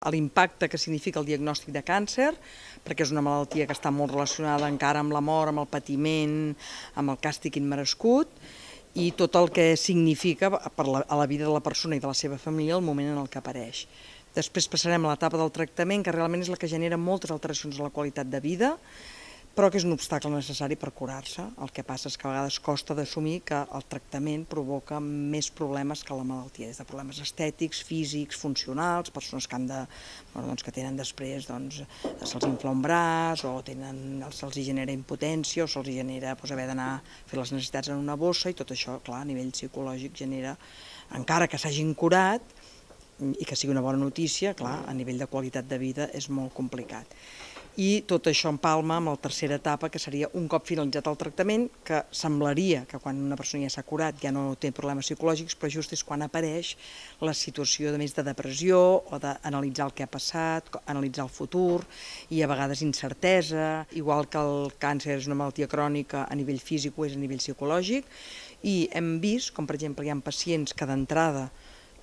L'impacte que significa el diagnòstic de càncer, perquè és una malaltia que està molt relacionada encara amb la mort, amb el patiment, amb el càstig immerescut, i tot el que significa a la vida de la persona i de la seva família el moment en el que apareix. Després passarem a l'etapa del tractament, que realment és la que genera moltes alteracions a la qualitat de vida, però que és un obstacle necessari per curar-se. El que passa és que a vegades costa d'assumir que el tractament provoca més problemes que la malaltia, des de problemes estètics, físics, funcionals, persones que tenen després, se'ls infla un braç, o se'ls genera impotència, o se'ls genera haver d'anar a fer les necessitats en una bossa, i tot això, clar, a nivell psicològic genera, encara que s'hagin curat, i que sigui una bona notícia, clar, a nivell de qualitat de vida és molt complicat. I tot això empalma amb la tercera etapa, que seria un cop finalitzat el tractament, que semblaria que quan una persona ja s'ha curat ja no té problemes psicològics, però just és quan apareix la situació de més de depressió o d'analitzar el que ha passat, analitzar el futur, i a vegades incertesa, igual que el càncer és una malaltia crònica a nivell físic o és a nivell psicològic, i hem vist, com per exemple hi ha pacients que d'entrada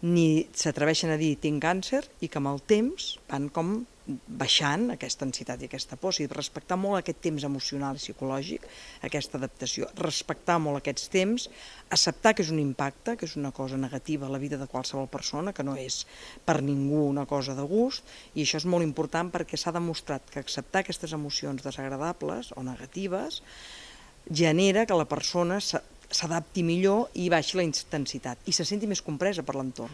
ni s'atreveixen a dir tinc càncer i que amb el temps van com baixant aquesta ansietat i aquesta por. O sigui, respectar molt aquest temps emocional i psicològic, aquesta adaptació, respectar molt aquests temps, acceptar que és un impacte, que és una cosa negativa a la vida de qualsevol persona, que no és per ningú una cosa de gust, i això és molt important perquè s'ha demostrat que acceptar aquestes emocions desagradables o negatives genera que la persona s'adapti millor i baixi la intensitat i se senti més compresa per l'entorn.